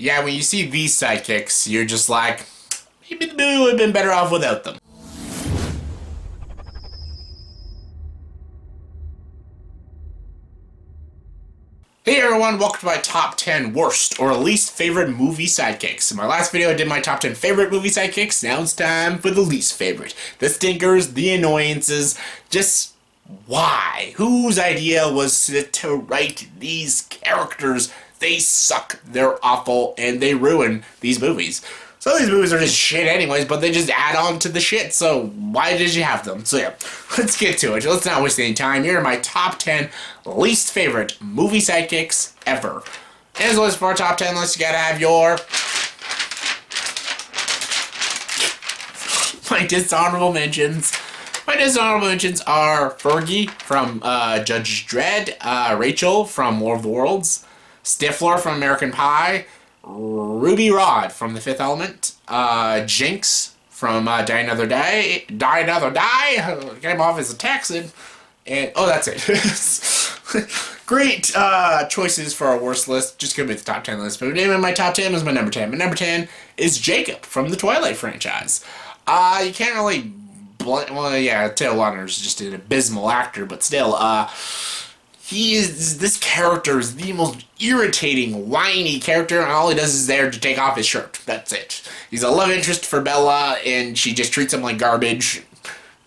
Yeah, when you see these sidekicks, you're just like, maybe the movie would have been better off without them. Hey everyone, welcome to my top 10 worst or least favorite movie sidekicks. In my last video I did my top 10 favorite movie sidekicks, now it's time for the least favorite. The stinkers, the annoyances, just why? Whose idea was it to write these characters? They suck, they're awful, and they ruin these movies. Some of these movies are just shit anyways, but they just add on to the shit, so why did you have them? So yeah, let's get to it. Let's not waste any time. Here are my top 10 least favorite movie sidekicks ever. And as always, for our top 10 list, you gotta have your... my dishonorable mentions. My dishonorable mentions are Fergie from Judge Dredd, Rachel from War of the Worlds, Stifler from American Pie, Ruby Rod from The Fifth Element, Jinx from Die Another Day, came off as a Texan, and oh, that's it. Great choices for our worst list. Just gonna be the top 10 list, but the name of my top 10 is my number 10. My number 10 is Jacob from the Twilight franchise. You can't really, well, yeah, Taylor Lautner's just an abysmal actor, but still, this character is the most irritating, whiny character, and all he does is there to take off his shirt. That's it. He's a love interest for Bella, and she just treats him like garbage.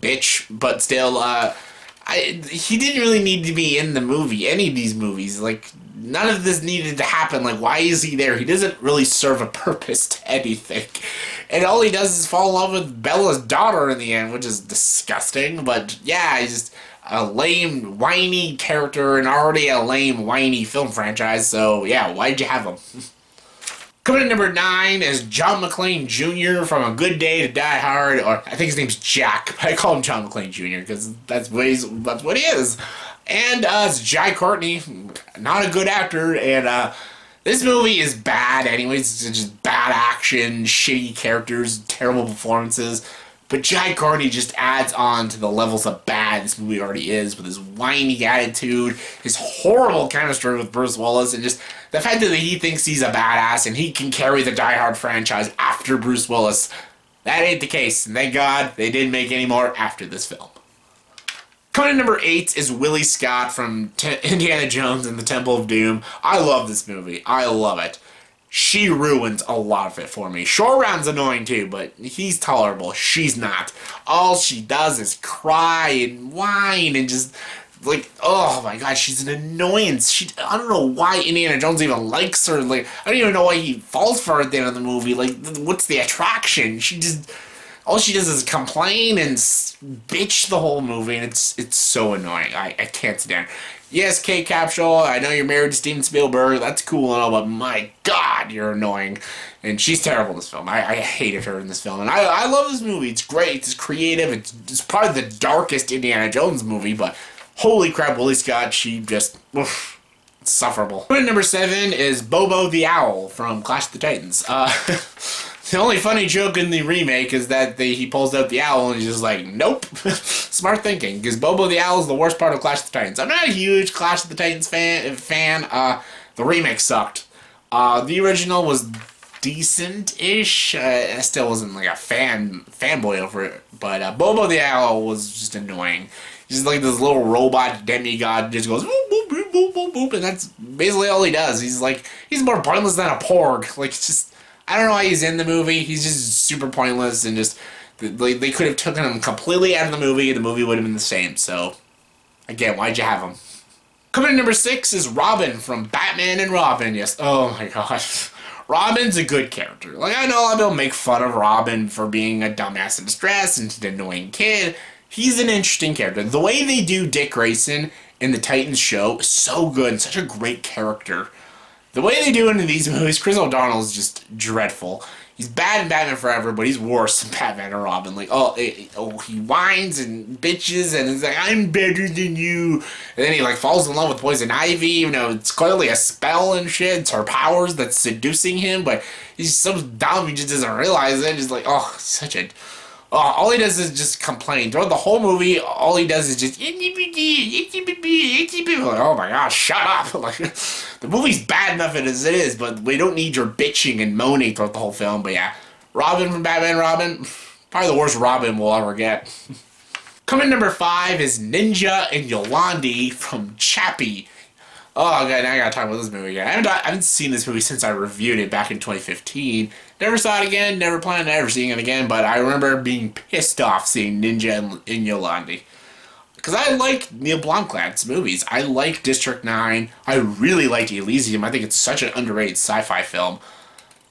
Bitch. But still, he didn't really need to be in the movie, any of these movies. Like, none of this needed to happen. Like, why is he there? He doesn't really serve a purpose to anything. And all he does is fall in love with Bella's daughter in the end, which is disgusting. But, yeah, he's just a lame, whiny character and already a lame, whiny film franchise, so yeah, why'd you have him? Coming in number 9 is John McClane Jr. from A Good Day to Die Hard, or I think his name's Jack, but I call him John McClane Jr. because that's what he is. And it's Jai Courtney, not a good actor, and this movie is bad anyways. It's just bad action, shitty characters, terrible performances. But Jai Courtney just adds on to the levels of bad this movie already is, with his whiny attitude, his horrible chemistry with Bruce Willis, and just the fact that he thinks he's a badass and he can carry the Die Hard franchise after Bruce Willis. That ain't the case, and thank God they didn't make any more after this film. Coming in number 8 is Willie Scott from Indiana Jones and the Temple of Doom. I love this movie. I love it. She ruins a lot of it for me. Short Round's annoying too, but he's tolerable. She's not. All she does is cry and whine and just, like, oh my god, she's an annoyance. I don't know why Indiana Jones even likes her. Like, I don't even know why he falls for her at the end of the movie. Like, what's the attraction? All she does is complain and bitch the whole movie, and it's so annoying. I can't stand it. Yes, Kate Capshaw, I know you're married to Steven Spielberg, that's cool and all, but my god, you're annoying. And she's terrible in this film. I hated her in this film. And I love this movie. It's great, it's creative, it's probably the darkest Indiana Jones movie, but holy crap, Willie Scott, she just, oof, insufferable. Number 7 is Bobo the Owl from Clash of the Titans. The only funny joke in the remake is that he pulls out the owl and he's just like, nope. Smart thinking, because Bobo the Owl is the worst part of Clash of the Titans. I'm not a huge Clash of the Titans fan. The remake sucked. The original was decent-ish. I still wasn't like a fanboy over it. But Bobo the Owl was just annoying. He's just like this little robot demigod, just goes boop, boop, boop, boop, boop, boop, and that's basically all he does. He's more pointless than a porg. Like, it's just, I don't know why he's in the movie. He's just super pointless, and just, they could have taken him completely out of the movie would have been the same. So, again, why'd you have him? Coming in number 6 is Robin from Batman and Robin. Yes, oh my god. Robin's a good character. Like, I know a lot of people make fun of Robin for being a dumbass in distress and an annoying kid. He's an interesting character. The way they do Dick Grayson in the Titans show is so good and such a great character. The way they do it in these movies, Chris O'Donnell is just dreadful. He's bad in Batman Forever, but he's worse than Batman and Robin. Like, he whines and bitches, and he's like, I'm better than you. And then he, like, falls in love with Poison Ivy, even though it's clearly a spell and shit. It's her powers that's seducing him, but he's so dumb, he just doesn't realize it. He's like, oh, such a All he does is just complain. Throughout the whole movie, all he does is just like, oh my gosh, shut up! Like, the movie's bad enough as it is, but we don't need your bitching and moaning throughout the whole film. But yeah, Robin from Batman Robin, probably the worst Robin we'll ever get. Coming number 5 is Ninja and Yolandi from Chappie. Oh, okay, now I gotta talk about this movie again. I haven't seen this movie since I reviewed it back in 2015. Never saw it again, never plan on ever seeing it again, but I remember being pissed off seeing Ninja and Yolandi. Because I like Neil Blomkamp's movies. I like District 9. I really like Elysium. I think it's such an underrated sci-fi film.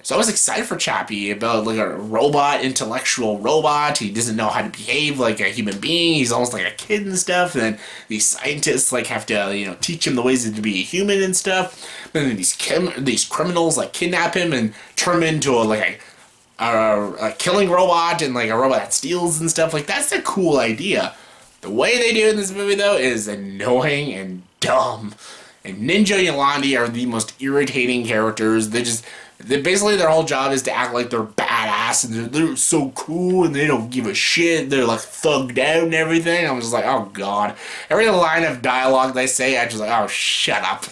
So I was excited for Chappie about like a robot, intellectual robot. He doesn't know how to behave like a human being. He's almost like a kid and stuff. And then these scientists like have to teach him the ways to be a human and stuff. But then these criminals like kidnap him and turn him into a killing robot and like a robot that steals and stuff. Like that's a cool idea. The way they do it in this movie though is annoying and dumb. And Ninja and Yolandi are the most irritating characters. Basically their whole job is to act like they're badass and they're so cool and they don't give a shit. They're like thugged out and everything. I'm just like, oh god. Every line of dialogue they say, I'm just like, oh shut up.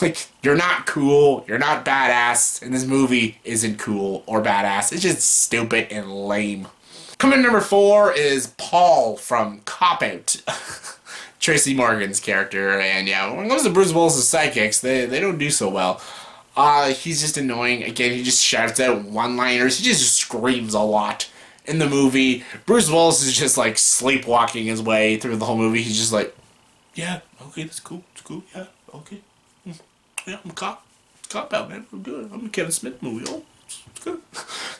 Like, you're not cool, you're not badass, and this movie isn't cool or badass. It's just stupid and lame. Coming number 4 is Paul from Cop Out. Tracy Morgan's character, and yeah, when it comes to Bruce Willis' sidekicks, they don't do so well. He's just annoying. Again, he just shouts out one-liners. He just screams a lot in the movie. Bruce Willis is just like sleepwalking his way through the whole movie. He's just like, yeah, okay, that's cool. It's cool. Yeah, okay. Yeah, I'm a cop. It's cop out, man. I'm doing it. I'm a Kevin Smith movie. Oh, it's good.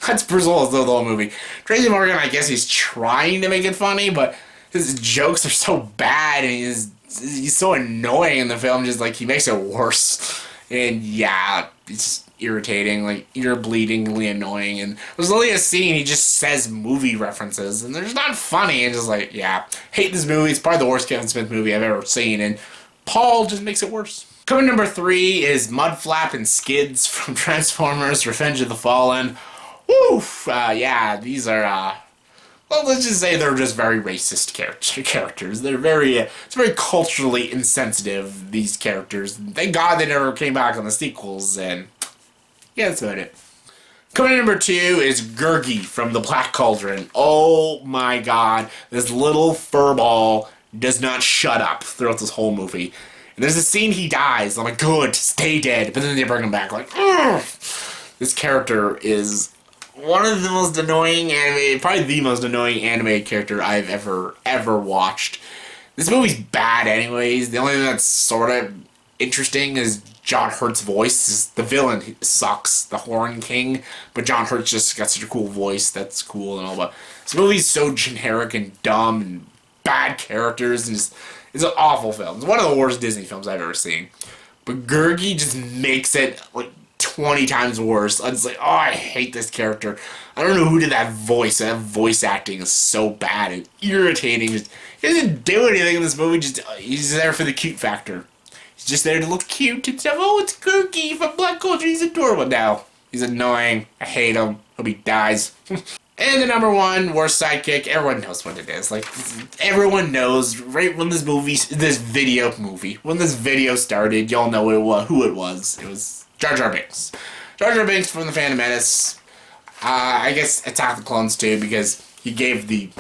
That's Bruce Willis though, the whole movie. Tracy Morgan, I guess he's trying to make it funny, but his jokes are so bad and he's so annoying in the film. Just like he makes it worse. And yeah, it's irritating, like ear-bleedingly annoying. And there's only a scene he just says movie references, and they're just not funny. And just like, yeah, hate this movie. It's probably the worst Kevin Smith movie I've ever seen, and Paul just makes it worse. Coming number 3 is Mudflap and Skids from Transformers: Revenge of the Fallen. Woof! Yeah, these are well, let's just say they're just very racist characters. They're it's very culturally insensitive, these characters. Thank God they never came back on the sequels, and yeah, that's about it. Coming in number 2 is Gurgi from The Black Cauldron. Oh my god, this little furball does not shut up throughout this whole movie. And there's a scene he dies. I'm like, good, stay dead. But then they bring him back, like, ugh. This character is one of the most annoying probably the most annoying animated character I've ever watched. This movie's bad anyways. The only thing that's sort of interesting is John Hurt's voice. The villain sucks, the Horn King, but John Hurt just got such a cool voice. That's cool and all, but this movie's so generic and dumb and bad characters, and it's an awful film. It's one of the worst Disney films I've ever seen. But Gurgi just makes it like 20 times worse. I'm just like, oh, I hate this character. I don't know who did that voice. That voice acting is so bad and irritating. He doesn't do anything in this movie. He's there for the cute factor. He's just there to look cute and stuff. Oh, it's Gurgi from Black Culture. He's adorable now. He's annoying. I hate him. Hope he dies. And the number 1 worst sidekick, everyone knows what it is. Like, everyone knows right when when this video started, y'all know who it was. It was Jar Jar Binks. Jar Jar Binks from the Phantom Menace. I guess Attack the Clones too, because he gave the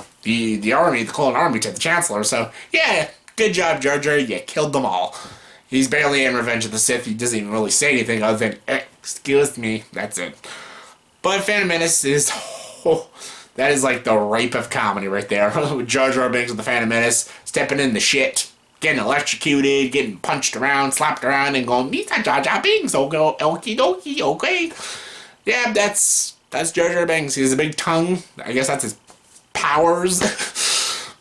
clone army to the Chancellor. So yeah, good job, Jar Jar. You killed them all. He's barely in Revenge of the Sith. He doesn't even really say anything other than excuse me. That's it. But Phantom Menace is that is like the rape of comedy right there. Jar Jar Binks with the Phantom Menace stepping in the shit, getting electrocuted, getting punched around, slapped around, and going, "Meet Jar Jar Binks, okie dokie, okay." Yeah, that's Jar Jar Binks. He has a big tongue. I guess that's his powers.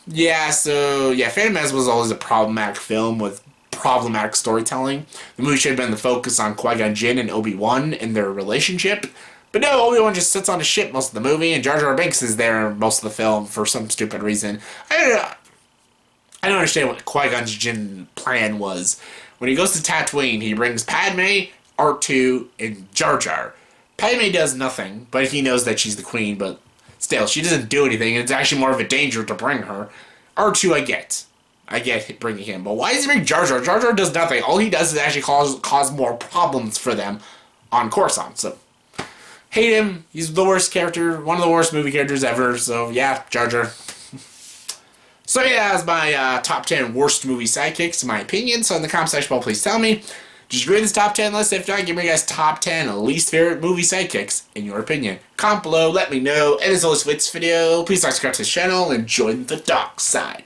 Yeah, so yeah, Phantom Menace was always a problematic film with problematic storytelling. The movie should have been the focus on Qui-Gon Jinn and Obi-Wan and their relationship. But no, Obi-Wan just sits on his ship most of the movie, and Jar Jar Binks is there most of the film for some stupid reason. I don't understand what Qui-Gon Jinn's plan was. When he goes to Tatooine, he brings Padme, R2, and Jar Jar. Padme does nothing, but he knows that she's the queen, but Still, she doesn't do anything, and it's actually more of a danger to bring her. R2, I get. I get bringing him. But why is he bringing Jar Jar? Jar Jar does nothing. All he does is actually cause more problems for them on Coruscant. So, hate him. He's the worst character. One of the worst movie characters ever. So, yeah, Jar Jar. So, yeah, that's my top 10 worst movie sidekicks, in my opinion. So, in the comment section below, please tell me. Did you agree with this top 10 list? If not, give me guys top 10 least favorite movie sidekicks, in your opinion. Comment below, let me know. And as always, for this video, please subscribe to this channel and join the dark side.